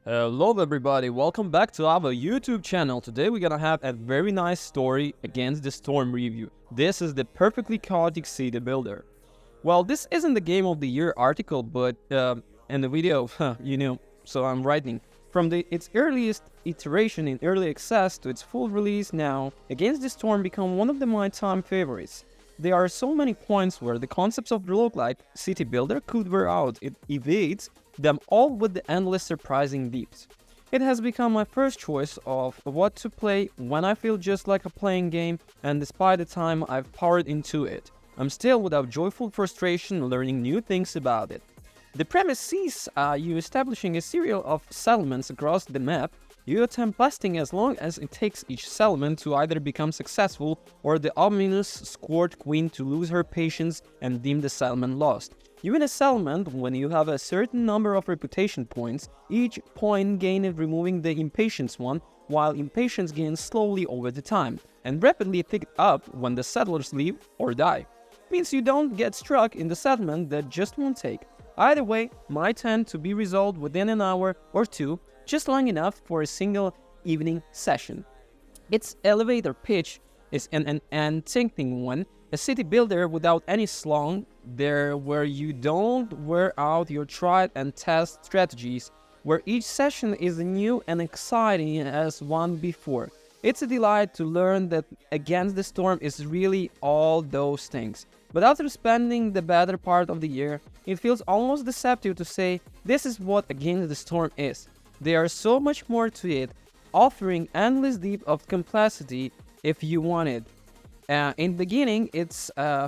Hello everybody, welcome back to our YouTube channel. Today we're gonna have a very nice story against the storm review. This is the perfectly chaotic city builder. Well, this isn't the game of the year article, but in the video, so I'm writing. From its earliest iteration in early access to its full release now, Against the Storm become one of my time favorites. There are so many points where the concepts of roguelike city builder could wear out. It evades them all with the endless surprising deeps. It has become my first choice of what to play when I feel just like a playing game, and despite the time I've poured into it, I'm still without joyful frustration learning new things about it. The premise sees you establishing a series of settlements across the map. You attempt blasting as long as it takes each settlement to either become successful or the ominous scored queen to lose her patience and deem the settlement lost. You win a settlement when you have a certain number of reputation points, each point gained removing the impatience one, while impatience gains slowly over the time, and rapidly picked up when the settlers leave or die. Means you don't get struck in the settlement that just won't take. Either way, might tend to be resolved within an hour or two, just long enough for a single evening session. Its elevator pitch is an enchanting one, a city builder without any slong there where you don't wear out your tried and tested strategies, where each session is new and exciting as one before. It's a delight to learn that Against the Storm is really all those things. But after spending the better part of the year, it feels almost deceptive to say this is what Against the Storm is. There is so much more to it, offering endless deep of complexity if you want it. In the beginning, it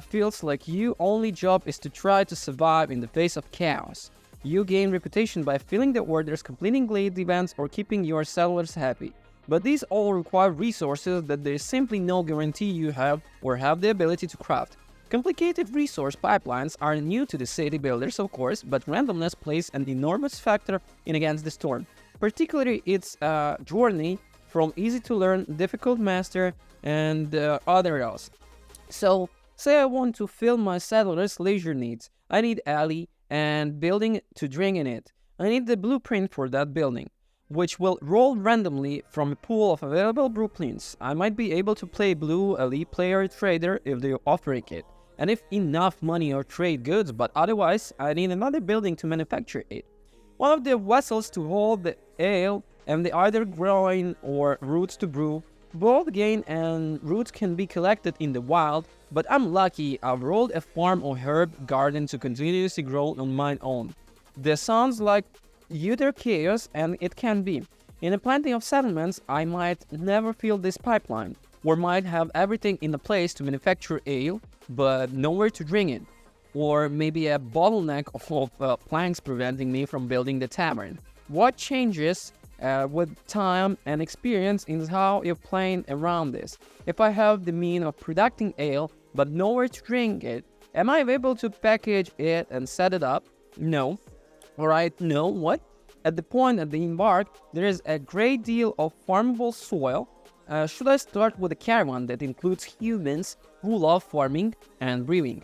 feels like your only job is to try to survive in the face of chaos. You gain reputation by filling the orders, completing glade events, or keeping your settlers happy. But these all require resources that there is simply no guarantee you have or have the ability to craft. Complicated resource pipelines are new to the city builders, of course, but randomness plays an enormous factor in Against the Storm, particularly its journey from easy to learn, difficult master, and other else. So, say I want to fill my settlers' leisure needs. I need alley and building to drink in it. I need the blueprint for that building, which will roll randomly from a pool of available blueprints. I might be able to play blue elite player trader if they're offering it, and if enough money or trade goods, but otherwise I need another building to manufacture it. One of the vessels to hold the ale and the either grain or roots to brew. Both grain and roots can be collected in the wild, but I'm lucky I've rolled a farm or herb garden to continuously grow on my own. This sounds like utter chaos, and it can be. In a plenty of settlements, I might never feel this pipeline, or might have everything in a place to manufacture ale, but nowhere to drink it. Or maybe a bottleneck of planks preventing me from building the tavern. What changes with time and experience is how you're playing around this. If I have the means of producing ale, but nowhere to drink it, am I able to package it and set it up? No. Alright, no, what? At the point at the embark, there is a great deal of farmable soil. Should I start with a caravan that includes humans who love farming and brewing?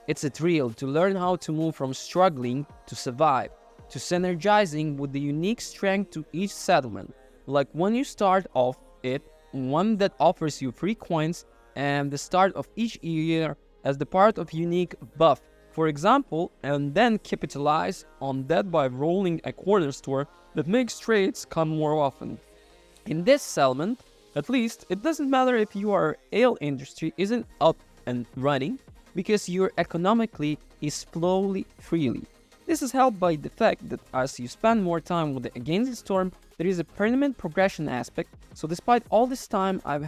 It's a thrill to learn how to move from struggling to survive, to synergizing with the unique strength to each settlement. Like when you start off it, one that offers you free coins and the start of each year as the part of unique buff, for example, and then capitalize on that by rolling a corner store that makes trades come more often. In this settlement, at least, it doesn't matter if your ale industry isn't up and running, because your economically is flowing freely. This is helped by the fact that as you spend more time with the Against the Storm, there is a permanent progression aspect. So despite all this time I'm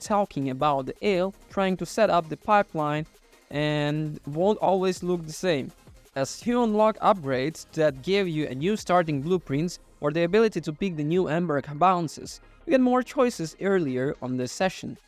talking about the ale, trying to set up the pipeline, and won't always look the same. As you unlock upgrades that give you a new starting blueprints or the ability to pick the new ember bounces, you get more choices earlier on the session.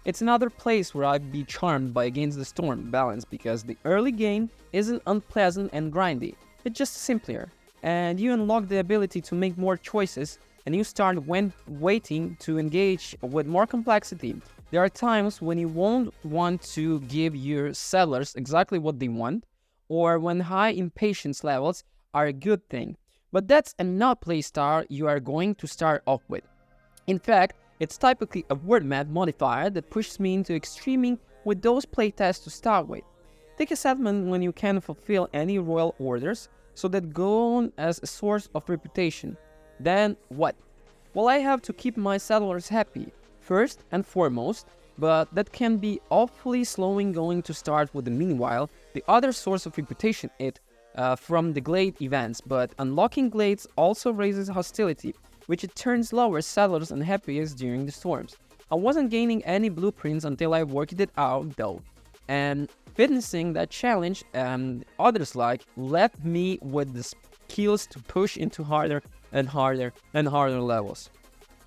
It's another place where I'd be charmed by Against the Storm balance, because the early game isn't unpleasant and grindy, it's just simpler, and you unlock the ability to make more choices, and you start waiting to engage with more complexity. There are times when you won't want to give your settlers exactly what they want, or when high impatience levels are a good thing. But that's not playstyle you are going to start off with. In fact, it's typically a word map modifier that pushes me into extreming with those playtests to start with. Take a settlement when you can fulfill any royal orders, so that go on as a source of reputation. Then what? Well, I have to keep my settlers happy, first and foremost, but that can be awfully slowing going to start with. Meanwhile, the other source of reputation from the glade events, but unlocking glades also raises hostility, which it turns lower settlers unhappiest during the storms. I wasn't gaining any blueprints until I worked it out though, and finishing that challenge and others like left me with the skills to push into harder and harder and harder levels.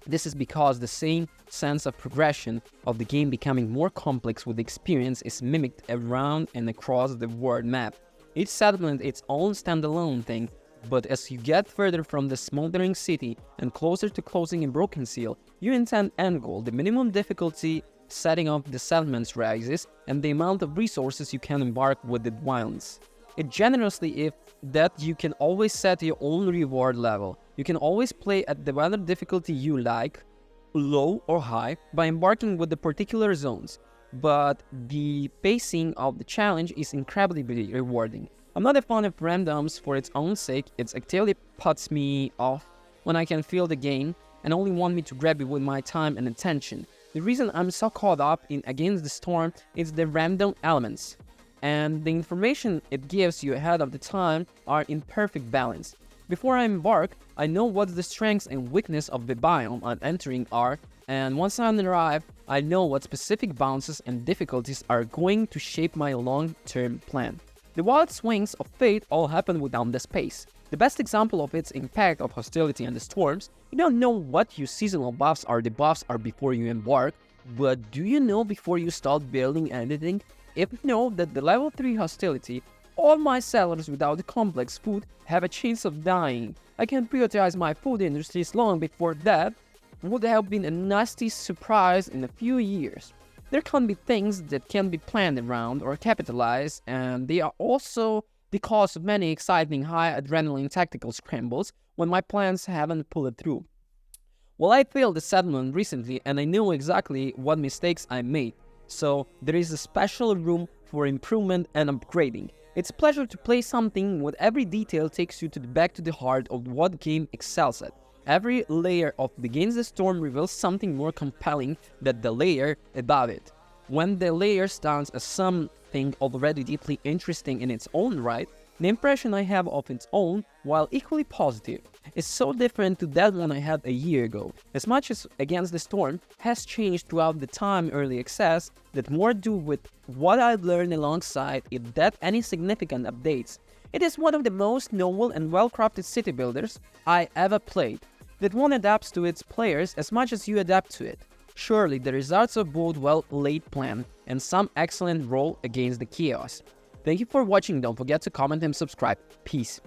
This is because the same sense of progression of the game becoming more complex with experience is mimicked around and across the world map. Each settlement its own standalone thing, but as you get further from the Smoldering City and closer to closing a Broken Seal, your intent end goal, the minimum difficulty setting of the settlements rises, and the amount of resources you can embark with it widens. It generously if that you can always set your own reward level. You can always play at the whether difficulty you like, low or high, by embarking with the particular zones. But the pacing of the challenge is incredibly rewarding. I'm not a fan of randoms for its own sake. It actively puts me off when I can feel the game and only want me to grab it with my time and attention. The reason I'm so caught up in Against the Storm is the random elements, and the information it gives you ahead of the time are in perfect balance. Before I embark, I know what the strengths and weakness of the biome I'm entering are, and once I arrive, I know what specific bounces and difficulties are going to shape my long-term plan. The wild swings of fate all happen without the space. The best example of its impact of hostility and the storms, you don't know what your seasonal buffs are before you embark, but do you know before you start building anything? If you know that the level 3 hostility, all my settlers without the complex food have a chance of dying. I can prioritize my food industries long before that would have been a nasty surprise in a few years. There can be things that can be planned around or capitalized, and they are also the cause of many exciting high adrenaline tactical scrambles when my plans haven't pulled through. Well, I failed the settlement recently and I know exactly what mistakes I made, so there is a special room for improvement and upgrading. It's a pleasure to play something where every detail takes you back to the heart of what game excels at. Every layer of Against the Storm reveals something more compelling than the layer above it. When the layer stands as something already deeply interesting in its own right, the impression I have of its own, while equally positive, is so different to that one I had a year ago. As much as Against the Storm has changed throughout the time early access, that more do with what I've learned alongside it than any significant updates. It is one of the most novel and well-crafted city builders I ever played. That one adapts to its players as much as you adapt to it. Surely the results of both well-laid plan and some excellent role against the chaos. Thank you for watching, don't forget to comment and subscribe. Peace.